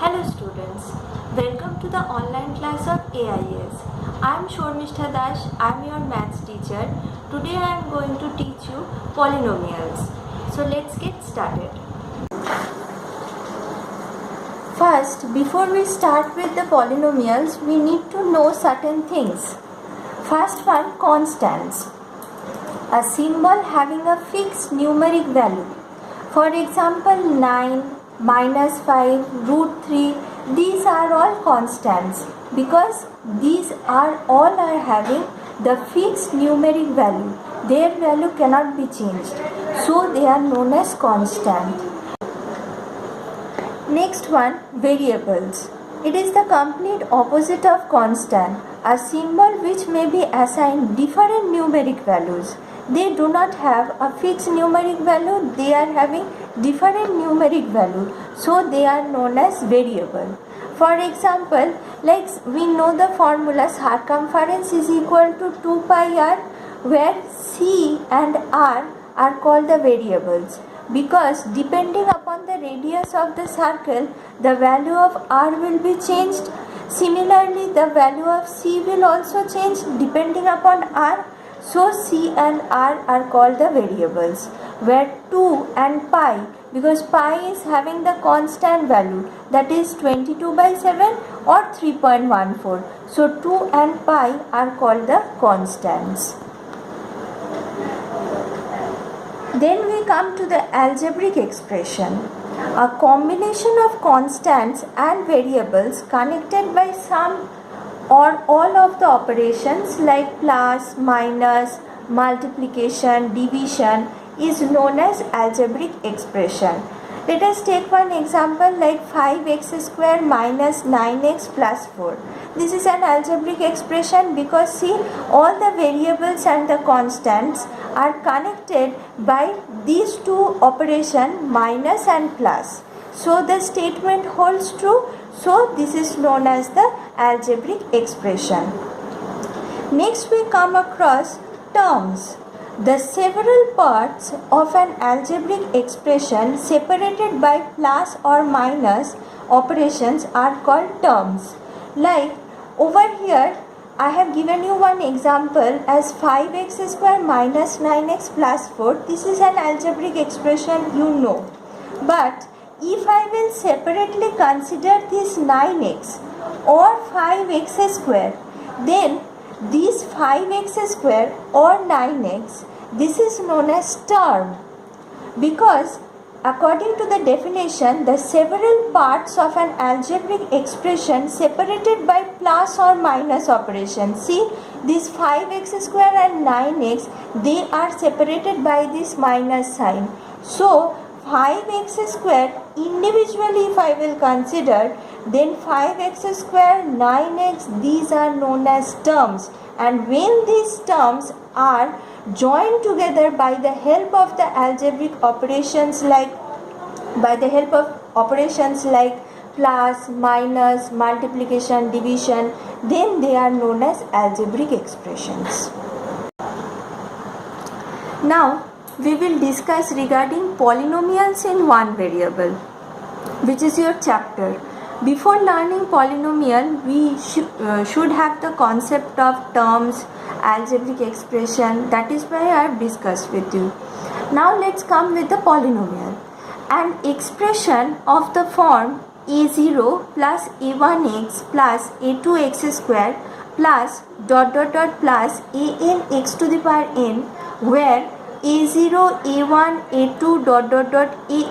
Hello students, welcome to the online class of AIS. I am Shormishtha Dash, I am your maths teacher. Today I am going to teach you polynomials. So let's get started. First, before we start with the polynomials, we need to know certain things. First one, constants. A symbol having a fixed numeric value. For example, 9, -5, √3, these are all constants because these are having the fixed numeric value. Their value cannot be changed. So they are known as constant. Next one, variables. It is the complete opposite of constant, a symbol which may be assigned different numeric values. They do not have a fixed numeric value, they are having different numeric value, so they are known as variable. For example, like we know the formula circumference is equal to 2 pi r, where c and r are called the variables, because depending upon the radius of the circle, the value of r will be changed. Similarly, the value of c will also change depending upon r. So C and R are called the variables, where 2 and pi, because pi is having the constant value, that is 22/7 or 3.14. So 2 and pi are called the constants. Then we come to the algebraic expression. A combination of constants and variables connected by some or all of the operations like plus, minus, multiplication, division is known as algebraic expression. Let us take one example like 5x square minus 9x plus 4. This is an algebraic expression because see, all the variables and the constants are connected by these two operations, minus and plus. So the statement holds true. So this is known as the algebraic expression. Next we come across terms. The several parts of an algebraic expression separated by plus or minus operations are called terms. Like over here I have given you one example as 5x square minus 9x plus 4. This is an algebraic expression, you know. But if I will separately consider this 9x or 5x square, then this 5x square or 9x, this is known as term, because according to the definition, the several parts of an algebraic expression separated by plus or minus operation. See, this 5x square and 9x, they are separated by this minus sign. So 5x square individually if I will consider, then 5x square, 9x, these are known as terms, and when these terms are joined together by the help of the algebraic operations like plus, minus, multiplication, division, then they are known as algebraic expressions. Now we will discuss regarding polynomials in one variable, which is your chapter. Before learning polynomial, we should have the concept of terms, algebraic expression. That is why I have discussed with you. Now let's come with the polynomial. An expression of the form a0 plus a1x plus a2x square plus ... plus an x to the power n, where a0, a1, a2 ...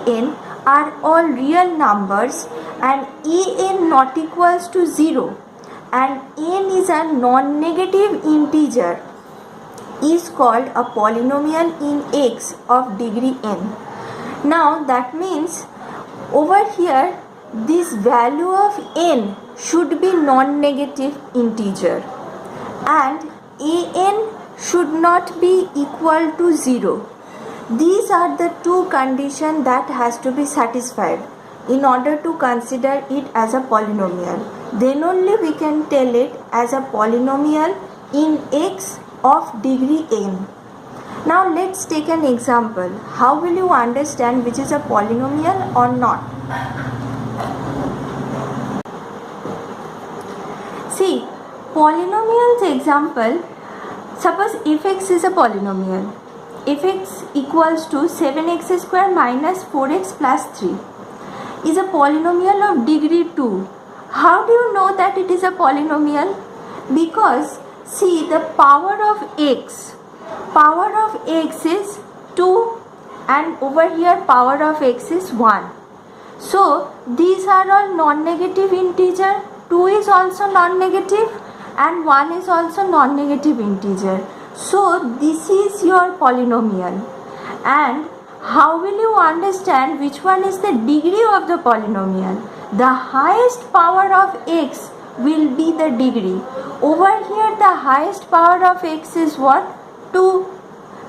an are all real numbers and an not equals to 0 and n is a non-negative integer, is called a polynomial in x of degree n. Now that means over here this value of n should be non-negative integer and an should not be equal to 0. These are the two conditions that has to be satisfied in order to consider it as a polynomial. Then only we can tell it as a polynomial in x of degree n. Now let's take an example. How will you understand which is a polynomial or not? Polynomials example, suppose if x is a polynomial, if x equals to 7x square minus 4x plus 3 is a polynomial of degree 2. How do you know that it is a polynomial? Because see, the power of x is 2 and over here power of x is 1. So these are all non-negative integer. 2 is also non-negative and 1 is also non-negative integer. So this is your polynomial. And how will you understand which one is the degree of the polynomial? The highest power of x will be the degree. Over here the highest power of x is what? 2.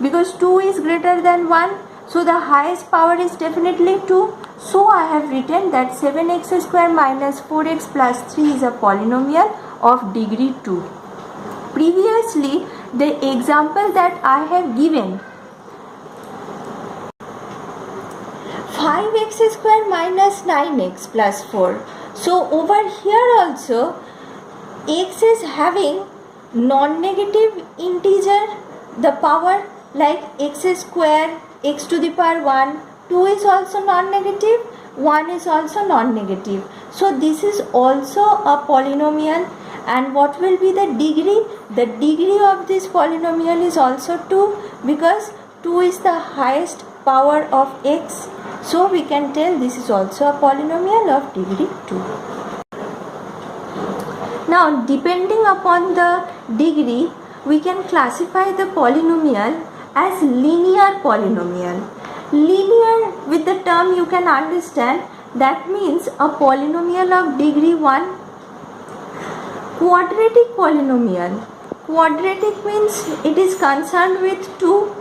Because 2 is greater than 1. So the highest power is definitely 2. So I have written that 7x square minus 4x plus 3 is a polynomial of degree 2. Previously, the example that I have given, 5x square minus 9x plus 4. So over here also, x is having non-negative integer, the power like x square, x to the power 1, 2 is also non-negative, 1 is also non-negative. So this is also a polynomial. And what will be the degree? The degree of this polynomial is also 2 because 2 is the highest power of x. So we can tell this is also a polynomial of degree 2. Now depending upon the degree, we can classify the polynomial as linear polynomial. Linear, with the term you can understand, that means a polynomial of degree 1. Quadratic polynomial. Quadratic means it is concerned with 2.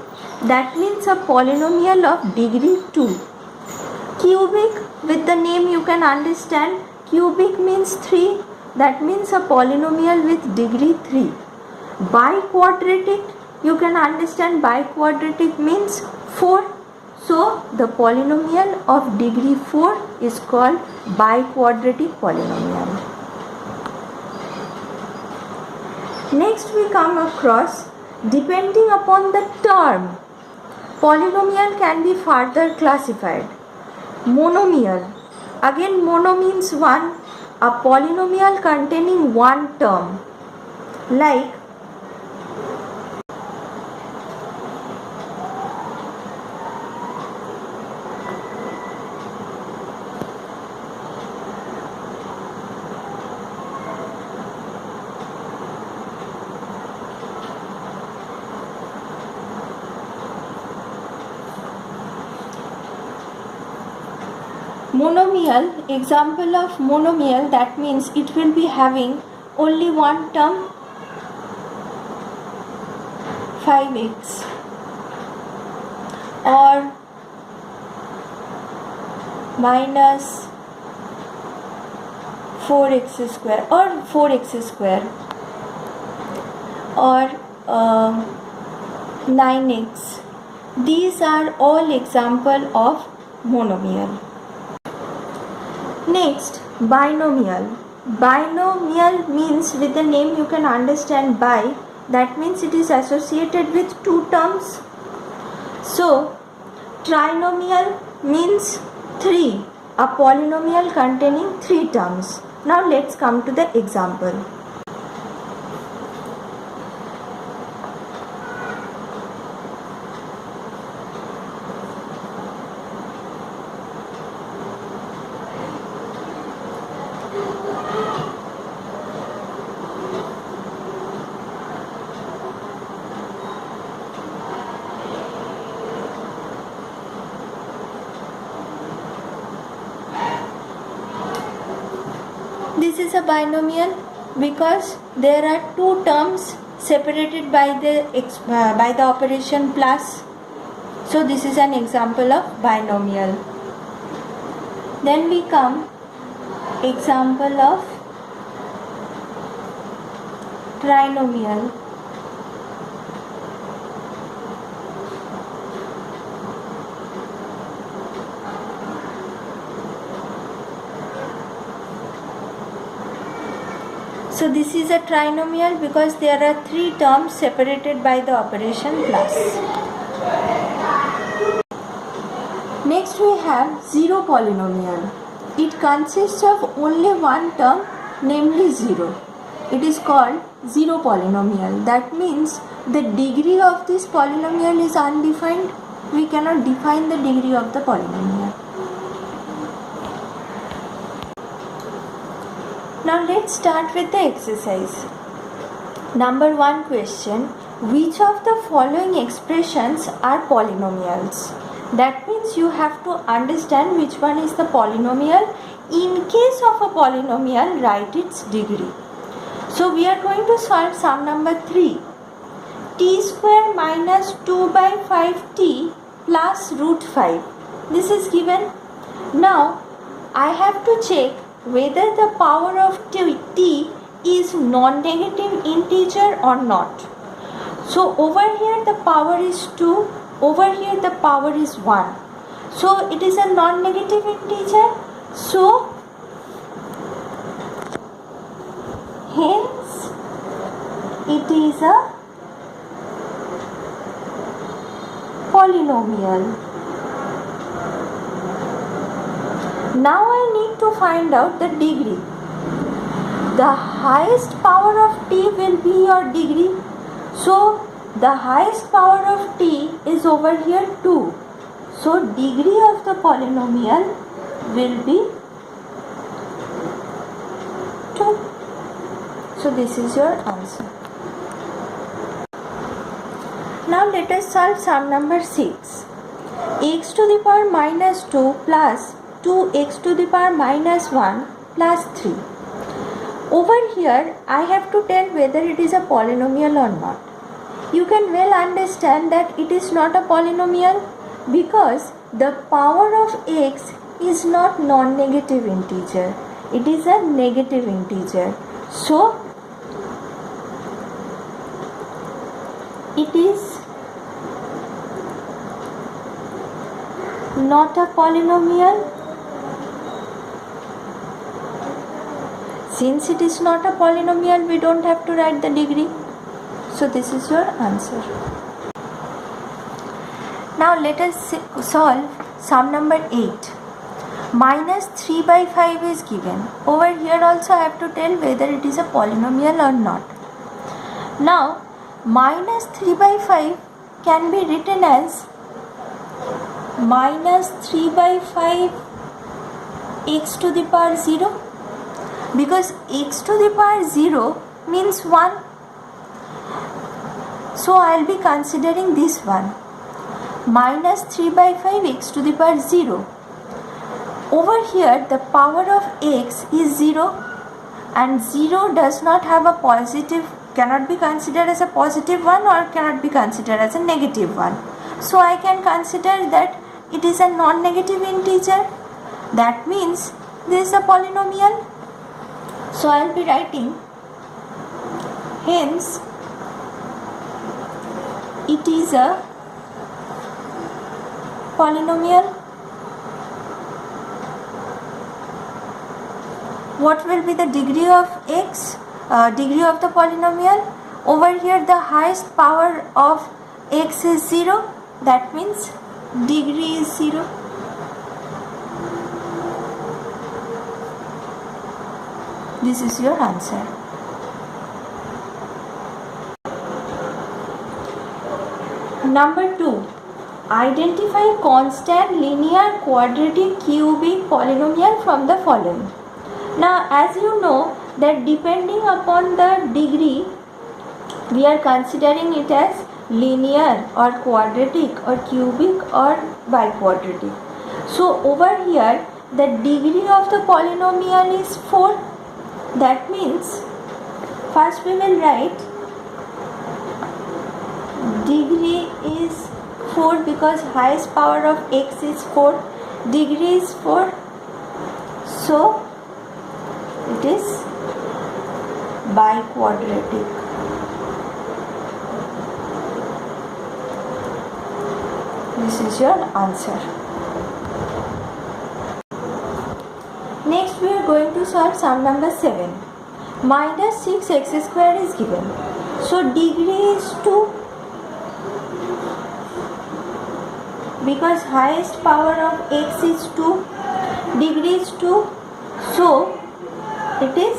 That means a polynomial of degree 2. Cubic, with the name you can understand, cubic means 3. That means a polynomial with degree 3. Biquadratic, you can understand, biquadratic means 4. So the polynomial of degree 4 is called biquadratic polynomial. Next we come across, depending upon the term, polynomial can be further classified. Monomial, again mono means one, a polynomial containing one term, like monomial. Example of monomial, that means it will be having only one term, 5x, or minus 4x square, or 4x square, or 9x. These are all example of monomial. Next, binomial. Binomial means, with the name you can understand, bi, that means it is associated with two terms. So trinomial means 3, a polynomial containing 3 terms. Now let's come to the example. This is a binomial because there are two terms separated by the operation plus. So this is an example of binomial. Then we come example of trinomial. So this is a trinomial because there are three terms separated by the operation plus. Next we have zero polynomial. It consists of only one term, namely 0. It is called zero polynomial. That means the degree of this polynomial is undefined. We cannot define the degree of the polynomial. Now let's start with the exercise. Number 1 question. Which of the following expressions are polynomials? That means you have to understand which one is the polynomial. In case of a polynomial, write its degree. So we are going to solve sum number 3. T square minus 2 by 5t plus root 5. This is given. Now I have to check whether the power of t is non-negative integer or not. So over here the power is 2, over here the power is 1. So it is a non-negative integer. So hence it is a polynomial. Now I need to find out the degree. The highest power of t will be your degree. So the highest power of t is over here 2. So degree of the polynomial will be 2. So this is your answer. Now let us solve sum number 6. X to the power minus 2 plus 2x to the power minus 1 plus 3. Over here I have to tell whether it is a polynomial or not. You can well understand that it is not a polynomial because the power of x is not non-negative integer. It is a negative integer. So it is not a polynomial. Since it is not a polynomial, we don't have to write the degree. So this is your answer. Now let us solve sum number 8. Minus 3 by 5 is given. Over here also I have to tell whether it is a polynomial or not. Now minus 3 by 5 can be written as minus 3 by 5 x to the power 0. Because x to the power 0 means 1. So I will be considering this one. Minus 3 by 5 x to the power 0. Over here the power of x is 0 and 0 does not have a positive, cannot be considered as a positive one or cannot be considered as a negative one. So I can consider that it is a non-negative integer. That means this is a polynomial. So I will be writing hence it is a polynomial. What will be the degree of x? Degree of the polynomial? Over here the highest power of x is 0. That means degree is 0. This is your answer. Number 2. Identify constant linear quadratic cubic polynomial from the following. Now as you know that depending upon the degree we are considering it as linear or quadratic or cubic or biquadratic. So over here the degree of the polynomial is 4. That means first we will write degree is 4 because highest power of x is 4. Degree is 4. So it is biquadratic. This is your answer. Next we are going to solve sum number 7. minus 6x square is given. So degree is 2, because highest power of x is 2, degree is 2, so it is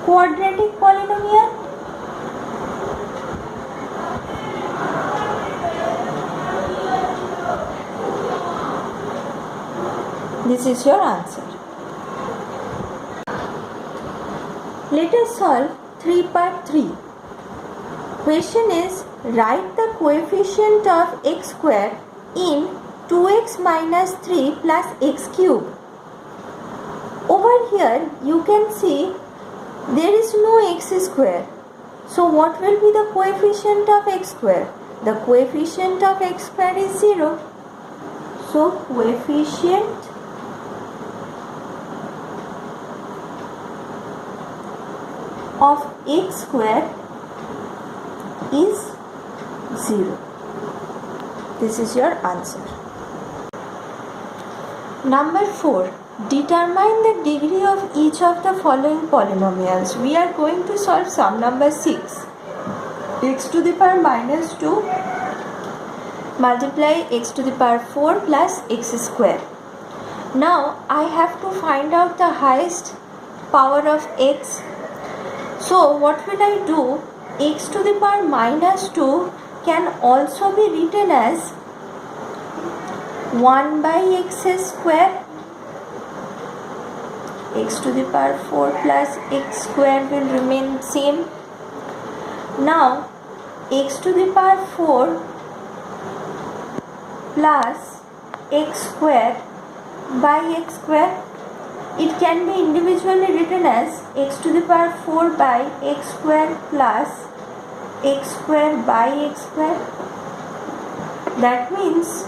quadratic polynomial. This is your answer. Let us solve 3 part 3. Question is, write the coefficient of x square in 2x minus 3 plus x cube. Over here you can see there is no x square. So what will be the coefficient of x square? The coefficient of x square is 0. So coefficient of x square is 0. This is your answer. Number 4. Determine the degree of each of the following polynomials. We are going to solve sum number 6. X to the power minus 2 multiply x to the power 4 plus x square. Now I have to find out the highest power of x. So what will I do? X to the power minus 2 can also be written as 1 by x square. X to the power 4 plus x square will remain same. Now x to the power 4 plus x square by x square, it can be individually written as x to the power 4 by x square plus x square by x square. That means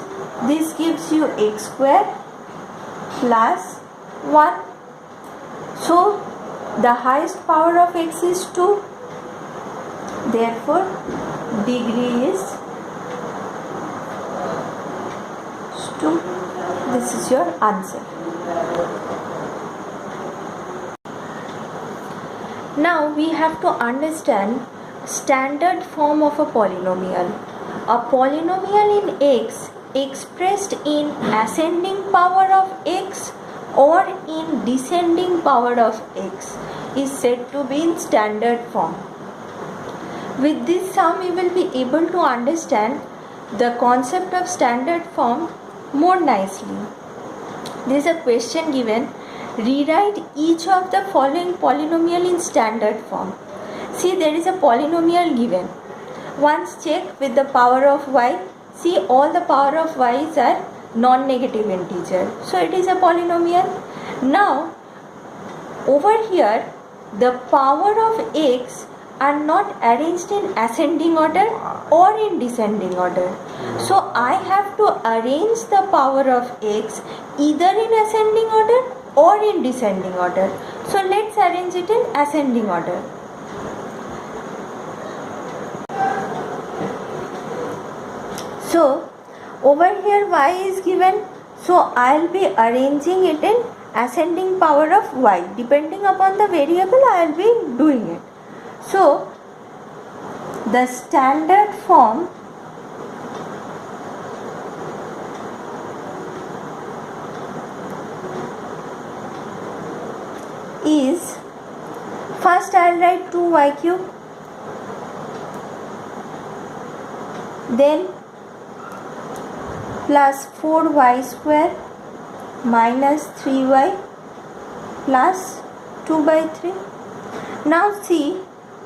this gives you x square plus 1. So the highest power of x is 2. Therefore degree is 2. This is your answer. Now we have to understand standard form of a polynomial. A polynomial in x expressed in ascending power of x or in descending power of x is said to be in standard form. With this sum you will be able to understand the concept of standard form more nicely. There is a question given. Rewrite each of the following polynomial in standard form. See, there is a polynomial given. Once check with the power of y. See, all the power of y's are non-negative integer. So it is a polynomial. Now over here the power of x are not arranged in ascending order or in descending order. So I have to arrange the power of x either in ascending order or in descending order. So let's arrange it in ascending order. So over here y is given, so I'll be arranging it in ascending power of y. Depending upon the variable I'll be doing it. So the standard form is, first I'll write 2y cube, then plus 4y square minus 3y plus 2 by 3. Now see,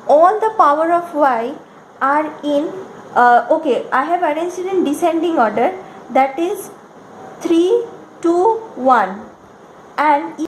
all the power of y are in I have arranged it in descending order, that is 3, 2, 1, and